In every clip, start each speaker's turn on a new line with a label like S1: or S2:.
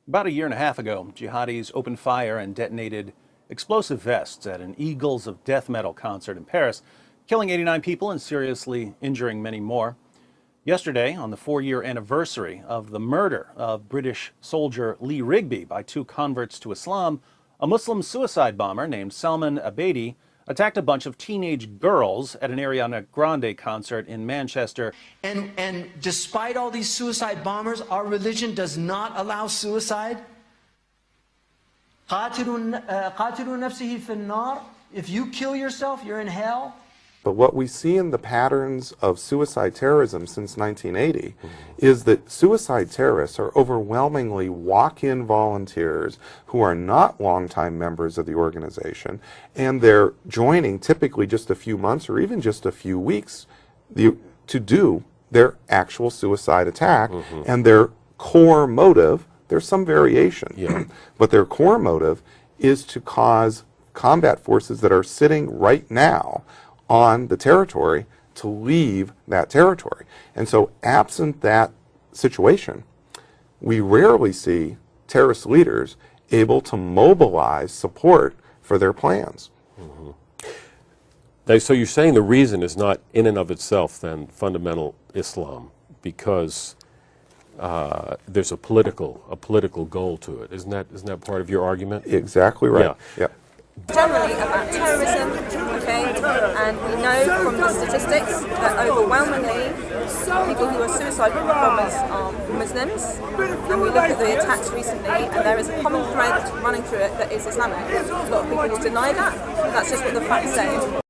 S1: About a year and a half ago, jihadis opened fire and detonated explosive vests at an Eagles of Death metal concert in Paris, killing 89 people and seriously injuring many more. Yesterday, on the 4-year anniversary of the murder of British soldier Lee Rigby by 2 converts to Islam, a Muslim suicide bomber named Salman Abedi attacked a bunch of teenage girls at an Ariana Grande concert in Manchester.
S2: And despite all these suicide bombers, our religion does not allow suicide. قاتلوا نفسه في النار. If you kill yourself, you're in hell.
S3: But what we see in the patterns of suicide terrorism since 1980 is that suicide terrorists are overwhelmingly walk-in volunteers who are not longtime members of the organization, and they're joining typically just a few months or even just a few weeks to do their actual suicide attack, and their core motive, there's some variation, but their core motive is to cause combat forces that are sitting right now on the territory to leave that territory. And so absent that situation, we rarely see terrorist leaders able to mobilize support for their plans.
S4: So you're saying the reason is not in and of itself then fundamental Islam, because there's a political goal to it. Isn't that part of your argument?
S3: Exactly right. Yeah.
S5: Generally about terrorism, okay, and we know from the statistics that overwhelmingly people who are suicide bombers are Muslims, and we look at the attacks recently and there is a common thread running through it that is Islamic. A lot of people will deny that, but that's just what the facts say.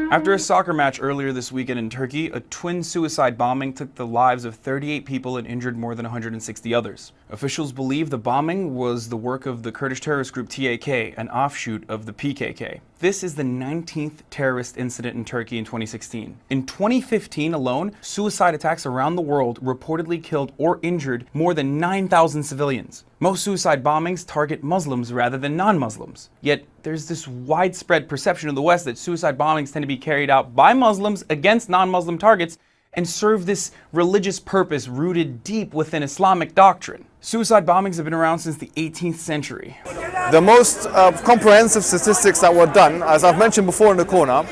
S6: After a soccer match earlier this weekend in Turkey, a twin suicide bombing took the lives of 38 people and injured more than 160 others. Officials believe the bombing was the work of the Kurdish terrorist group TAK, an offshoot of the PKK. This is the 19th terrorist incident in Turkey in 2016. In 2015 alone, suicide attacks around the world reportedly killed or injured more than 9,000 civilians. Most suicide bombings target Muslims rather than non-Muslims. Yet, there's this widespread perception in the West that suicide bombings tend to be carried out by Muslims against non-Muslim targets and serve this religious purpose rooted deep within Islamic doctrine. Suicide bombings have been around since the 18th century.
S7: The most comprehensive statistics that were done, as I've mentioned before in the corner,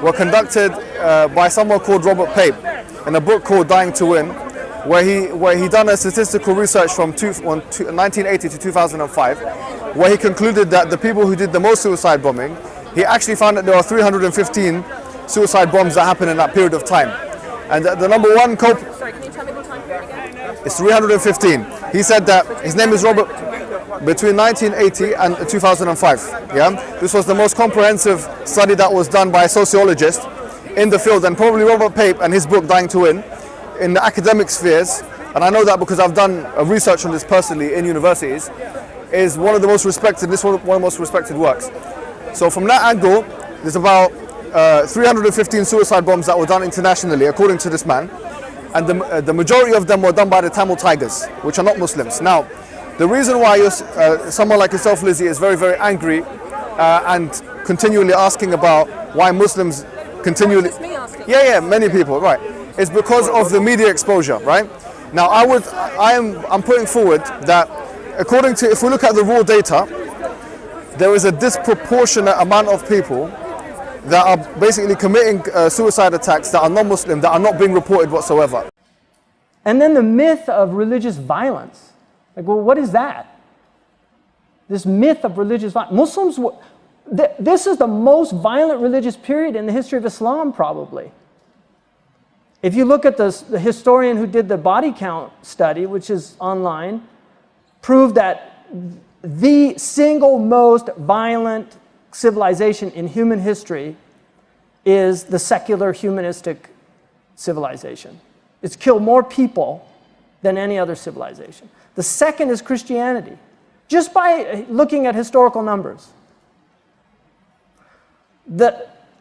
S7: were conducted by someone called Robert Pape in a book called Dying to Win, where he done a statistical research from 1980 to 2005, where he concluded that the people who did the most suicide bombing, he actually found that there are 315 suicide bombs that happened in that period of time. And the number one culprit...
S5: Sorry, can you tell me the time period again?
S7: It's 315. He said that his name is Robert, between 1980 and 2005. Yeah, this was the most comprehensive study that was done by a sociologist in the field, and probably Robert Pape and his book Dying to Win in the academic spheres, and I know that because I've done research on this personally in universities, is one of the most respected. This one of the most respected works. So from that angle, there's about 315 suicide bombs that were done internationally, according to this man, and the majority of them were done by the Tamil Tigers, which are not Muslims. Now, the reason why someone like yourself, Lizzie, is very, very angry and continually asking about why Muslims continually...
S5: It's me asking.
S7: Yeah, many people, right. It's because of the media exposure, right? Now, I'm putting forward that according to, if we look at the raw data, there is a disproportionate amount of people that are basically committing suicide attacks that are non-Muslim, that are not being reported whatsoever.
S8: And then the myth of religious violence. Like, well, what is that? This myth of religious violence. Muslims, this is the most violent religious period in the history of Islam, probably. If you look at the historian who did the body count study, which is online, proved that the single most violent civilization in human history is the secular humanistic civilization. It's killed more people than any other civilization. The second is Christianity, just by looking at historical numbers.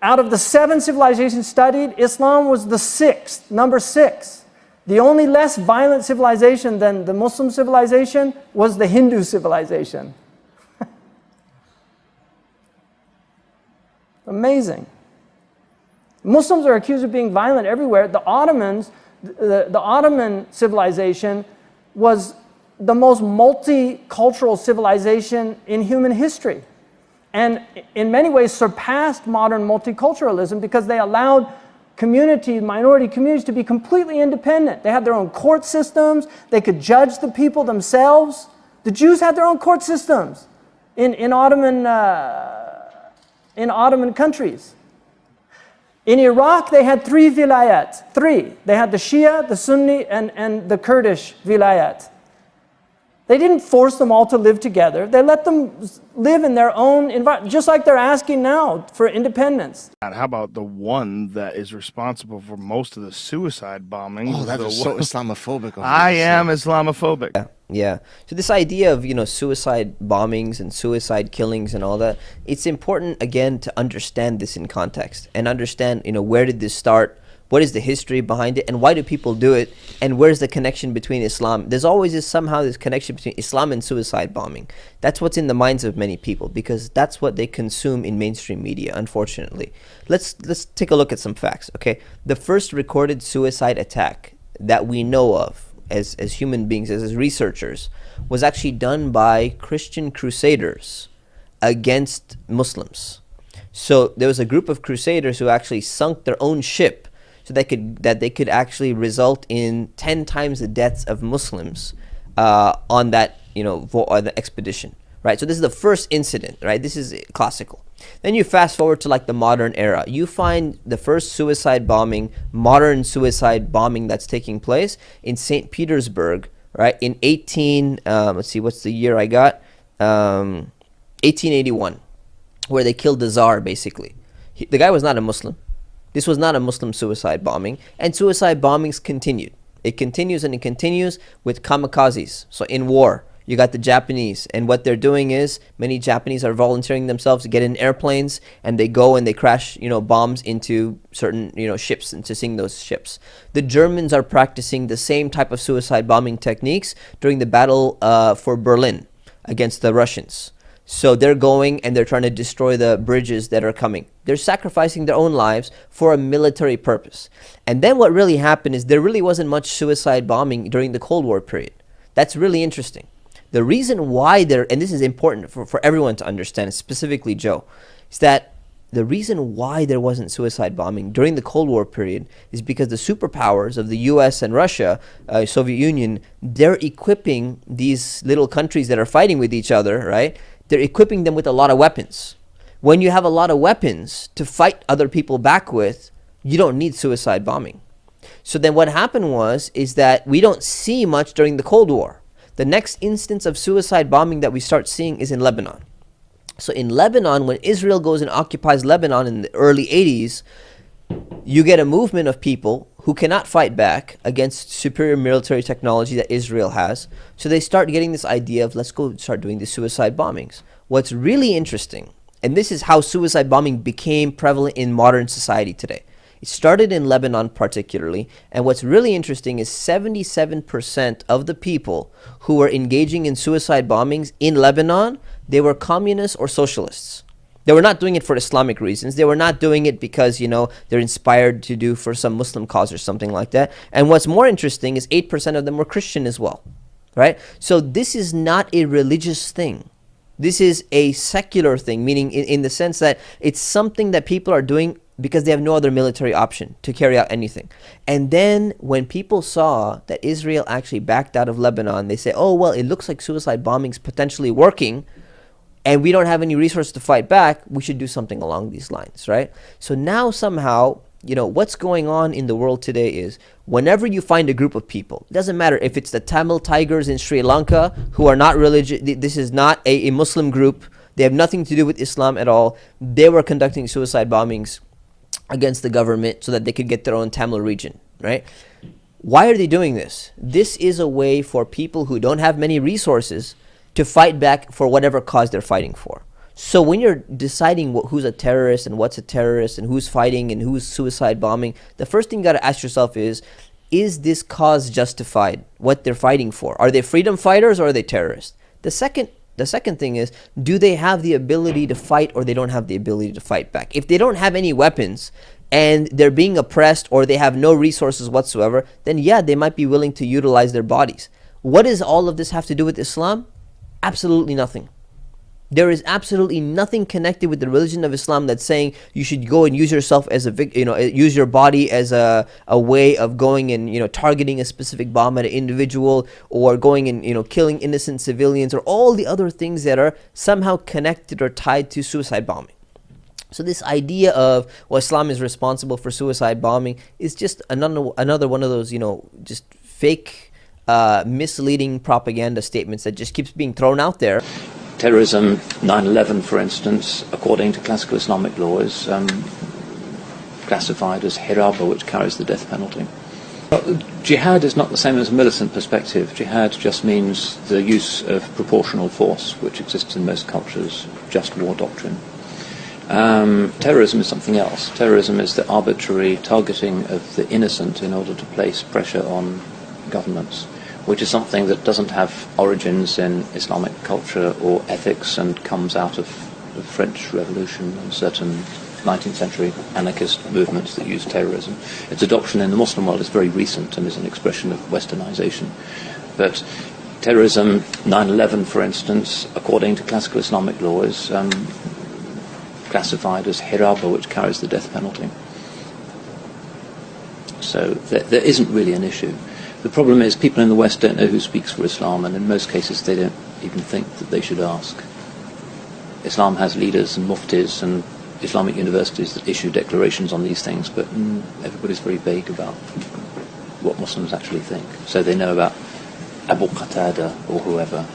S8: Out of the 7 civilizations studied, Islam was the 6th, number 6. The only less violent civilization than the Muslim civilization was the Hindu civilization. Amazing. Muslims are accused of being violent everywhere. The Ottomans, the Ottoman civilization was the most multicultural civilization in human history, and in many ways surpassed modern multiculturalism because they allowed communities, minority communities, to be completely independent. They had their own court systems. They could judge the people themselves. The Jews had their own court systems in Ottoman countries. In Iraq, they had 3 vilayat. 3. They had the Shia, the Sunni, and the Kurdish vilayat. They didn't force them all to live together. They let them live in their own environment, just like they're asking now for independence.
S9: How about the one that is responsible for most of the suicide bombings?
S10: Oh, that is so Islamophobic.
S9: I am Islamophobic.
S11: Yeah. So this idea of, suicide bombings and suicide killings and all that, it's important, again, to understand this in context and understand, where did this start? What is the history behind it, and why do people do it, and where's the connection between Islam? There's always somehow this connection between Islam and suicide bombing. That's what's in the minds of many people, because that's what they consume in mainstream media, unfortunately. Let's take a look at some facts, okay? The first recorded suicide attack that we know of as human beings, as researchers, was actually done by Christian crusaders against Muslims. So there was a group of crusaders who actually sunk their own ship so that they could actually result in 10 times the deaths of Muslims on that the expedition, right? So this is the first incident, right? This is classical. Then you fast forward to like the modern era. You find the first modern suicide bombing that's taking place in St. Petersburg, right? In let's see, what's the year I got? 1881, where they killed the Tsar, basically. The guy was not a Muslim. This was not a Muslim suicide bombing, and suicide bombings continued. It continues and it continues with kamikazes. So in war, you got the Japanese, and what they're doing is many Japanese are volunteering themselves to get in airplanes, and they go and they crash, bombs into certain, ships and to sink those ships. The Germans are practicing the same type of suicide bombing techniques during the battle for Berlin against the Russians. So they're going and they're trying to destroy the bridges that are coming. They're sacrificing their own lives for a military purpose. And then what really happened is there really wasn't much suicide bombing during the Cold War period. That's really interesting. The reason why and this is important for everyone to understand, specifically Joe, is that the reason why there wasn't suicide bombing during the Cold War period is because the superpowers of the US and Russia, Soviet Union, they're equipping these little countries that are fighting with each other, right? They're equipping them with a lot of weapons. When you have a lot of weapons to fight other people back with, you don't need suicide bombing. So then what happened is that we don't see much during the Cold War. The next instance of suicide bombing that we start seeing is in Lebanon. So in Lebanon, when Israel goes and occupies Lebanon in the early 80s, you get a movement of people who cannot fight back against superior military technology that Israel has. So they start getting this idea of, let's go start doing the suicide bombings. What's really interesting, and this is how suicide bombing became prevalent in modern society today. It started in Lebanon particularly, and what's really interesting is 77% of the people who were engaging in suicide bombings in Lebanon, they were communists or socialists. They were not doing it for Islamic reasons. They were not doing it because, they're inspired to do for some Muslim cause or something like that. And what's more interesting is 8% of them were Christian as well, right? So this is not a religious thing. This is a secular thing, meaning in the sense that it's something that people are doing because they have no other military option to carry out anything. And then when people saw that Israel actually backed out of Lebanon, they say, oh, well, it looks like suicide bombing's potentially working, and we don't have any resources to fight back, we should do something along these lines, right? So now somehow, what's going on in the world today is whenever you find a group of people, it doesn't matter if it's the Tamil Tigers in Sri Lanka who are not religious, this is not a Muslim group, they have nothing to do with Islam at all, they were conducting suicide bombings against the government so that they could get their own Tamil region, right? Why are they doing this? This is a way for people who don't have many resources to fight back for whatever cause they're fighting for. So when you're deciding who's a terrorist and what's a terrorist and who's fighting and who's suicide bombing, the first thing you got to ask yourself is this cause justified, what they're fighting for? Are they freedom fighters or are they terrorists? The second thing is, do they have the ability to fight or they don't have the ability to fight back? If they don't have any weapons and they're being oppressed or they have no resources whatsoever, then yeah, they might be willing to utilize their bodies. What does all of this have to do with Islam? Absolutely nothing. There is absolutely nothing connected with the religion of Islam that's saying you should go and use yourself as a use your body as a way of going and targeting a specific bomb at an individual, or going and killing innocent civilians, or all the other things that are somehow connected or tied to suicide bombing. So this idea of Islam is responsible for suicide bombing is just another one of those just fake misleading propaganda statements that just keeps being thrown out there.
S10: Terrorism, 9/11 for instance, according to classical Islamic law, is classified as hiraba, which carries the death penalty. Jihad is not the same as a militant perspective. Jihad just means the use of proportional force, which exists in most cultures, just war doctrine. Terrorism is something else. Terrorism is the arbitrary targeting of the innocent in order to place pressure on governments, which is something that doesn't have origins in Islamic culture or ethics and comes out of the French Revolution and certain 19th century anarchist movements that use terrorism. Its adoption in the Muslim world is very recent and is an expression of westernization. But terrorism, 9/11 for instance, according to classical Islamic law, is classified as hiraba, which carries the death penalty. So there isn't really an issue. The problem is people in the West don't know who speaks for Islam, and in most cases they don't even think that they should ask. Islam has leaders and muftis and Islamic universities that issue declarations on these things, but everybody's very vague about what Muslims actually think. So they know about Abu Qatada or whoever,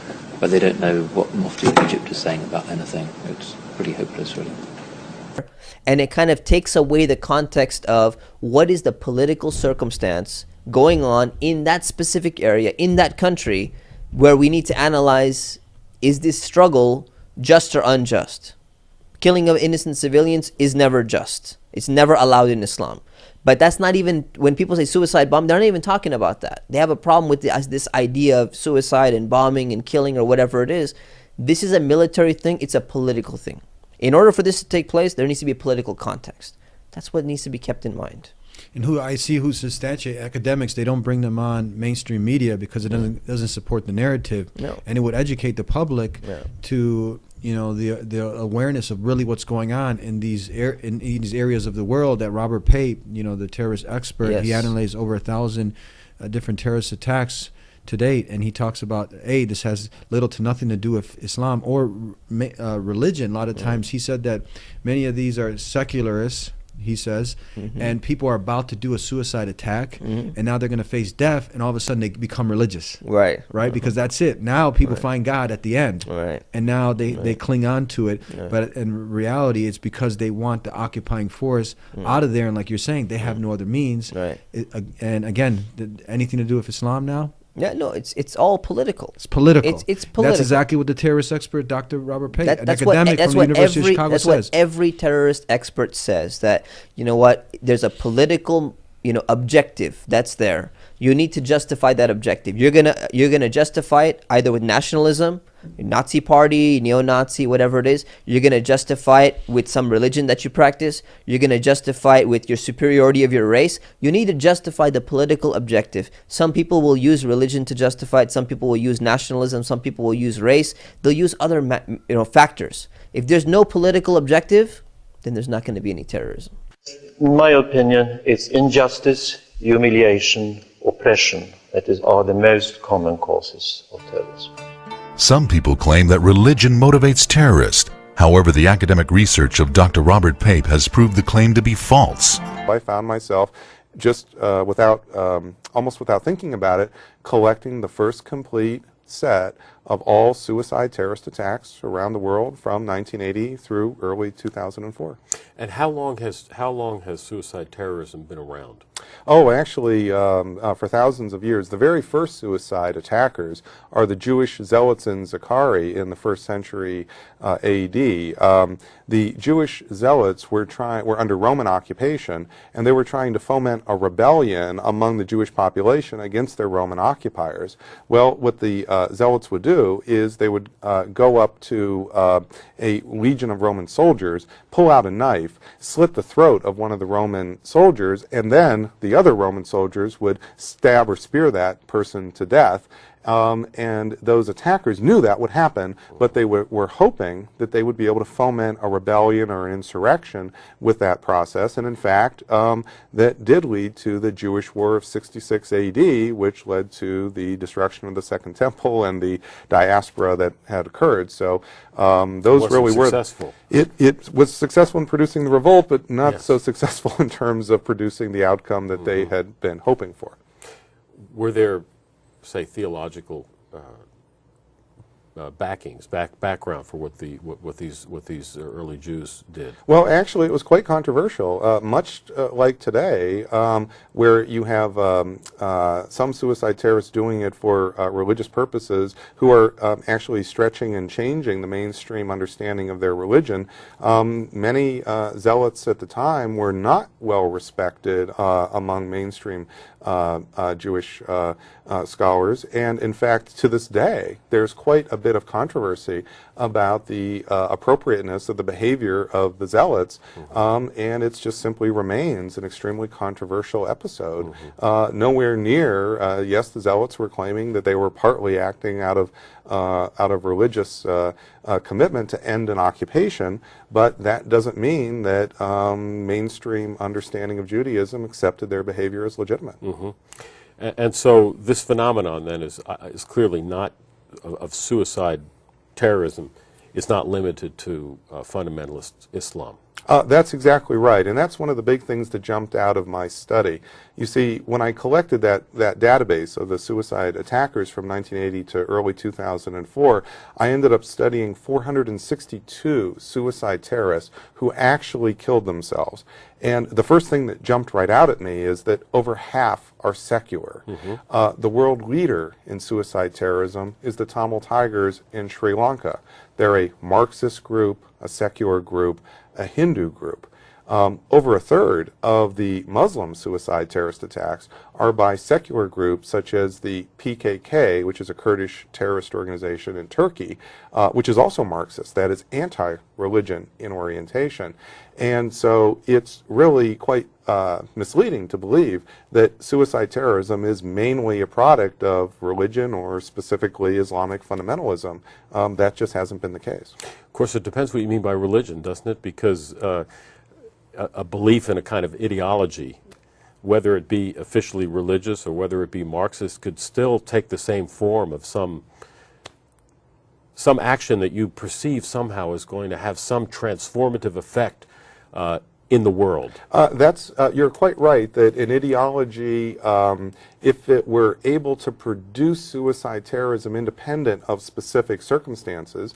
S10: but they don't know what the Mufti of Egypt is saying about anything. It's pretty hopeless, really.
S11: And it kind of takes away the context of what is the political circumstance going on in that specific area, in that country, where we need to analyze, is this struggle just or unjust? Killing of innocent civilians is never just. It's never allowed in Islam. But that's not even, when people say suicide bomb, they're not even talking about that. They have a problem with this idea of suicide and bombing and killing or whatever it is. This is a military thing. It's a political thing. In order for this to take place, there needs to be a political context. That's what needs to be kept in mind.
S12: And who substantiate academics, they don't bring them on mainstream media because it doesn't support the narrative.
S11: No.
S12: And it would educate the public to the awareness of really what's going on in these areas of the world. That Robert Pape, the terrorist expert, he analyzed over 1,000 different terrorist attacks to date, and he talks about this has little to nothing to do with Islam or religion. A lot of times he said that many of these are secularists, he says, and people are about to do a suicide attack, and now they're going to face death, and all of a sudden they become religious.
S11: Right.
S12: Because that's it. Now people find God at the end.
S11: Right.
S12: And now they cling on to it. But in reality, it's because they want the occupying force out of there, and like you're saying, they have no other means.
S11: Right.
S12: And again, anything to do with Islam now?
S11: Yeah, no, it's all political.
S12: It's political.
S11: It's political.
S12: That's exactly what the terrorist expert, Dr. Robert Pape, an
S11: that's
S12: academic from the University of Chicago, says.
S11: That's what every terrorist expert says, that, there's a political, objective that's there. You need to justify that objective. You're gonna justify it either with nationalism, Nazi party, neo-Nazi, whatever it is. You're gonna justify it with some religion that you practice. You're gonna justify it with your superiority of your race. You need to justify the political objective. Some people will use religion to justify it. Some people will use nationalism. Some people will use race. They'll use other factors. If there's no political objective, then there's not going to be any terrorism.
S13: In my opinion, it's injustice, humiliation, oppression that are the most common causes of terrorism.
S14: Some people claim that religion motivates terrorists. However, the academic research of Dr. Robert Pape has proved the claim to be false.
S3: I found myself just almost without thinking about it, collecting the first complete set of all suicide terrorist attacks around the world from 1980 through early 2004.
S4: And how long has suicide terrorism been around?
S3: Oh, actually, for thousands of years, the very first suicide attackers are the Jewish zealots in Zachari in the 1st century A.D. The Jewish zealots were under Roman occupation, and they were trying to foment a rebellion among the Jewish population against their Roman occupiers. Well, what the zealots would do is they would go up to a legion of Roman soldiers, pull out a knife, slit the throat of one of the Roman soldiers, and then the other Roman soldiers would stab or spear that person to death. And those attackers knew that would happen, but they were hoping that they would be able to foment a rebellion or an insurrection with that process. And in fact, that did lead to the Jewish War of 66 AD, which led to the destruction of the Second Temple and the diaspora that had occurred. So those really were successful. It was successful in producing the revolt, but not so successful in terms of producing the outcome that they had been hoping for.
S4: Were there, say, theological background for what these early Jews did?
S3: Well, actually, it was quite controversial, much like today, where you have some suicide terrorists doing it for religious purposes who are actually stretching and changing the mainstream understanding of their religion. Many zealots at the time were not well respected among mainstream Jewish scholars, and in fact, to this day, there's quite a bit of controversy about the appropriateness of the behavior of the zealots, and it just simply remains an extremely controversial episode. Nowhere near, yes, the zealots were claiming that they were partly acting out of religious commitment to end an occupation, but that doesn't mean that mainstream understanding of Judaism accepted their behavior as legitimate.
S4: And so this phenomenon then is clearly not of suicide terrorism. It's not limited to fundamentalist Islam.
S3: That's exactly right, and that's one of the big things that jumped out of my study. You see, when I collected that database of the suicide attackers from 1980 to early 2004, I ended up studying 462 suicide terrorists who actually killed themselves. And the first thing that jumped right out at me is that over half are secular. The world leader in suicide terrorism is the Tamil Tigers in Sri Lanka. They're a Marxist group, a secular group, a Hindu group. Over a third of the Muslim suicide terrorist attacks are by secular groups such as the PKK, which is a Kurdish terrorist organization in Turkey, which is also Marxist, that is anti-religion in orientation. And so it's really quite misleading to believe that suicide terrorism is mainly a product of religion or specifically Islamic fundamentalism. That just hasn't been the case.
S4: Of course, it depends what you mean by religion, doesn't it? Because a belief in a kind of ideology, whether it be officially religious or whether it be Marxist, could still take the same form of some action that you perceive somehow is going to have some transformative effect in the world.
S3: You're quite right that an ideology, if it were able to produce suicide terrorism independent of specific circumstances,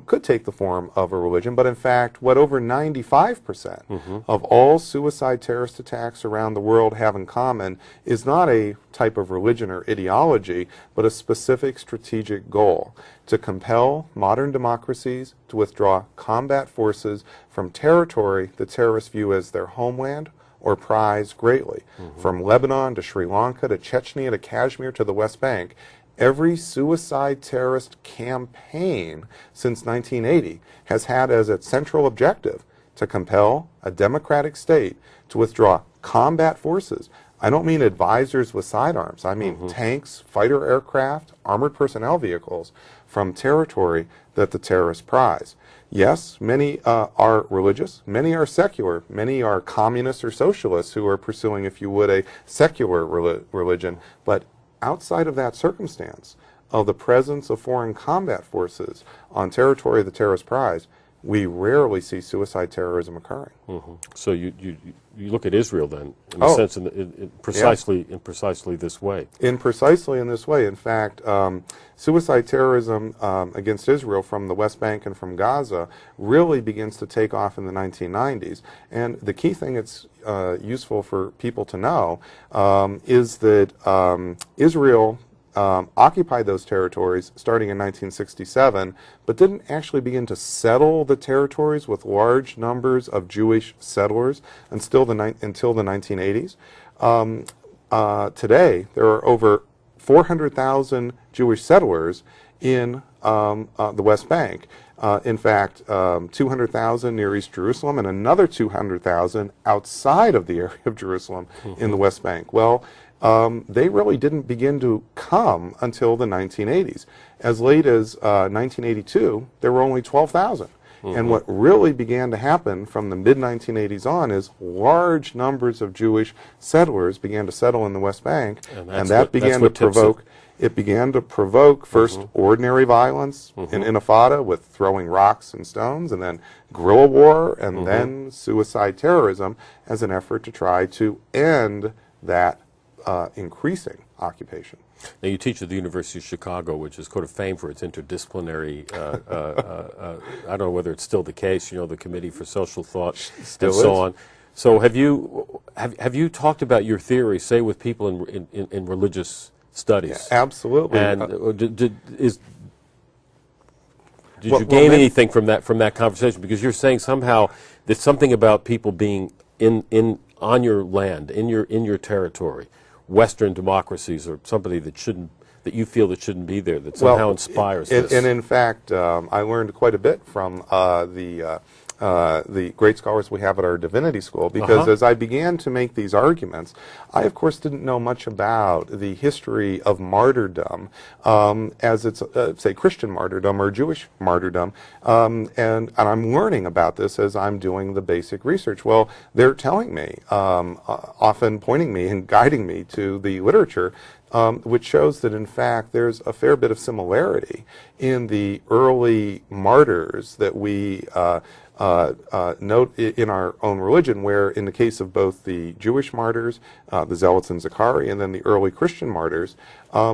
S3: could take the form of a religion. But in fact, what over 95% of all suicide terrorist attacks around the world have in common is not a type of religion or ideology, but a specific strategic goal: to compel modern democracies to withdraw combat forces from territory the terrorists view as their homeland or prize greatly. From Lebanon to Sri Lanka to Chechnya to Kashmir to the West Bank, every suicide terrorist campaign since 1980 has had as its central objective to compel a democratic state to withdraw combat forces. I don't mean advisors with sidearms. I mean tanks, fighter aircraft, armored personnel vehicles from territory that the terrorists prize. Yes, many are religious, many are secular, many are communists or socialists who are pursuing, if you would, a secular religion. But outside of that circumstance of the presence of foreign combat forces on territory the terrorists prize, we rarely see suicide terrorism occurring.
S4: So you look at Israel then, in a sense, in precisely this way.
S3: In precisely in this way. In fact, suicide terrorism against Israel from the West Bank and from Gaza really begins to take off in the 1990s. And the key thing that's useful for people to know is that Israel occupied those territories starting in 1967, but didn't actually begin to settle the territories with large numbers of Jewish settlers until the 1980s. Today, there are over 400,000 Jewish settlers in the West Bank. In fact, 200,000 near East Jerusalem and another 200,000 outside of the area of Jerusalem in the West Bank. Well, they really didn't begin to come until the 1980s. As late as 1982, there were only 12,000. And what really began to happen from the mid-1980s on is large numbers of Jewish settlers began to settle in the West Bank, and that began to provoke. It began to provoke first ordinary violence in Intifada with throwing rocks and stones, and then guerrilla war, and then suicide terrorism as an effort to try to end that increasing occupation.
S4: Now, you teach at the University of Chicago, which is sort of famed for its interdisciplinary, I don't know whether it's still the case, you know, the Committee for Social Thought and so on. So have you talked about your theory, say, with people in religious studies?
S3: Yeah, absolutely.
S4: And did you gain anything from that conversation? Because you're saying somehow there's something about people being on your land, in your territory, Western democracies, or somebody that you feel that shouldn't be there, that somehow inspires this.
S3: And in fact, I learned quite a bit from the great scholars we have at our divinity school, because as I began to make these arguments, I of course didn't know much about the history of martyrdom as it's, say, Christian martyrdom or Jewish martyrdom, and I'm learning about this as I'm doing the basic research. Well, they're telling me, often pointing me and guiding me to the literature, which shows that in fact there's a fair bit of similarity in the early martyrs that we note in our own religion, where in the case of both the Jewish martyrs, the Zealots and Zachari, and then the early Christian martyrs,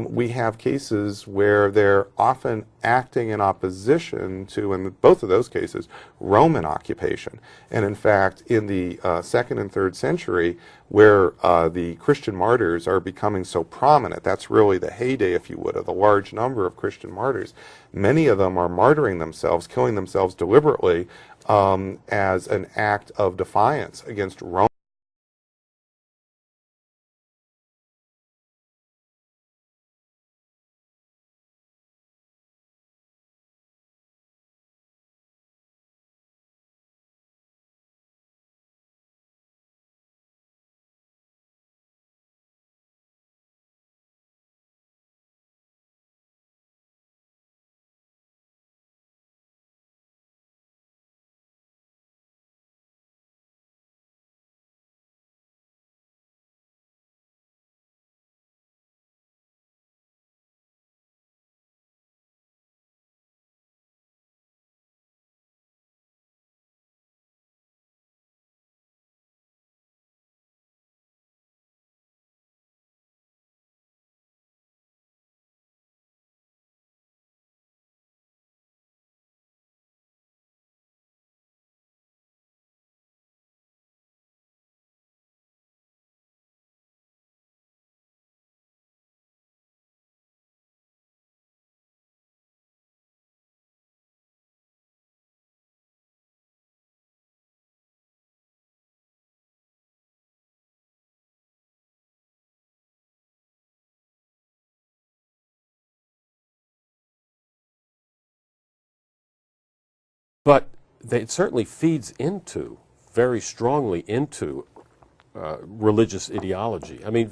S3: we have cases where they're often acting in opposition to, in both of those cases, Roman occupation. And in fact, in the 2nd and 3rd century, where the Christian martyrs are becoming so prominent, that's really the heyday, if you would, of the large number of Christian martyrs. Many of them are martyring themselves, killing themselves deliberately, as an act of defiance against Rome.
S4: But it certainly feeds into, very strongly into, religious ideology. I mean,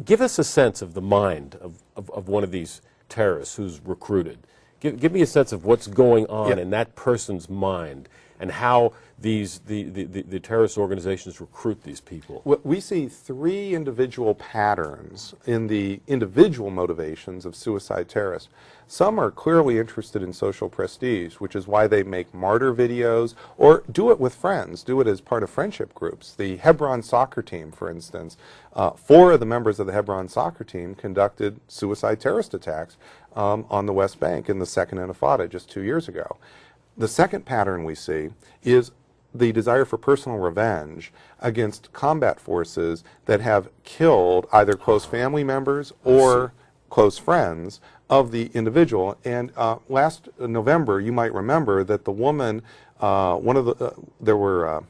S4: give us a sense of the mind of one of these terrorists who's recruited. Give me a sense of what's going on in that person's mind and how the terrorist organizations recruit these people?
S3: Well, we see three individual patterns in the individual motivations of suicide terrorists. Some are clearly interested in social prestige, which is why they make martyr videos or do it with friends, do it as part of friendship groups. The Hebron soccer team, for instance, 4 of the members of the Hebron soccer team conducted suicide terrorist attacks on the West Bank in the Second Intifada just 2 years ago. The second pattern we see is the desire for personal revenge against combat forces that have killed either close family members or close friends of the individual. And last November, you might remember that the woman, there were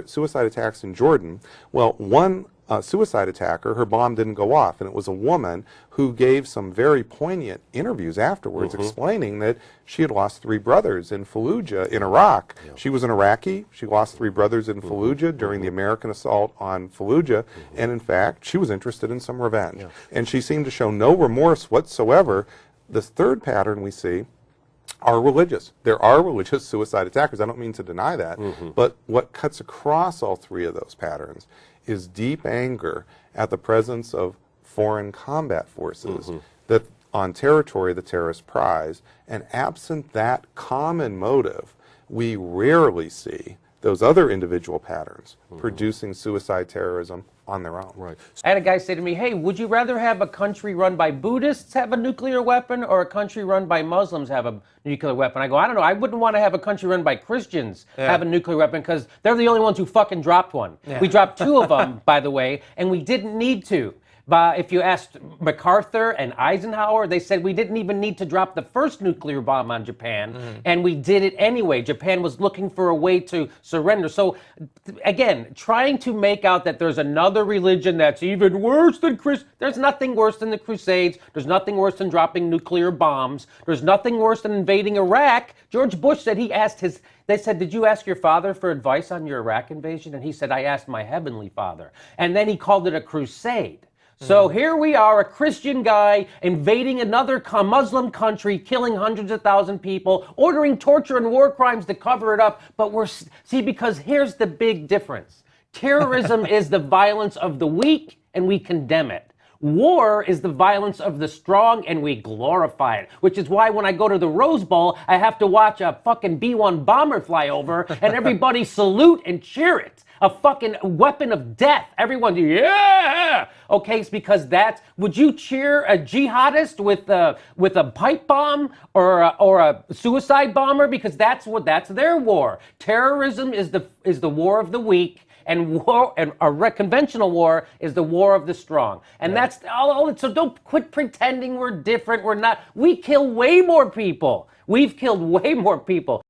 S3: suicide attacks in Jordan. Well, one suicide attacker, her bomb didn't go off, and it was a woman who gave some very poignant interviews afterwards explaining that she had lost 3 brothers in Fallujah in Iraq. She was an Iraqi. She lost 3 brothers in Fallujah during the American assault on Fallujah, and in fact, she was interested in some revenge. And she seemed to show no remorse whatsoever. This third pattern we see are religious. There are religious suicide attackers. I don't mean to deny that, but what cuts across all 3 of those patterns is deep anger at the presence of foreign combat forces that on territory the terrorists prize, and absent that common motive, we rarely see those other individual patterns producing suicide terrorism on their own.
S4: Right.
S15: I had a guy say to me, hey, would you rather have a country run by Buddhists have a nuclear weapon or a country run by Muslims have a nuclear weapon? I go, I don't know. I wouldn't want to have a country run by Christians have a nuclear weapon because they're the only ones who fucking dropped one. We dropped 2 of them, by the way, and we didn't need to. But if you asked MacArthur and Eisenhower, they said we didn't even need to drop the first nuclear bomb on Japan, and we did it anyway. Japan was looking for a way to surrender. So, again, trying to make out that there's another religion that's even worse than there's nothing worse than the Crusades. There's nothing worse than dropping nuclear bombs. There's nothing worse than invading Iraq. George Bush said they said, did you ask your father for advice on your Iraq invasion? And he said, I asked my heavenly father. And then he called it a crusade. So here we are, a Christian guy invading another Muslim country, killing hundreds of thousands of people, ordering torture and war crimes to cover it up. But because here's the big difference. Terrorism is the violence of the weak, and we condemn it. War is the violence of the strong, and we glorify it, which is why when I go to the Rose Bowl, I have to watch a fucking B-1 bomber fly over, and everybody salute and cheer it. A fucking weapon of death. Everyone, yeah! Okay, it's because would you cheer a jihadist with a pipe bomb or a suicide bomber? Because that's their war. Terrorism is the war of the weak. And a conventional war is the war of the strong. And that's all. So don't quit pretending we're different. We're not. We kill way more people. We've killed way more people.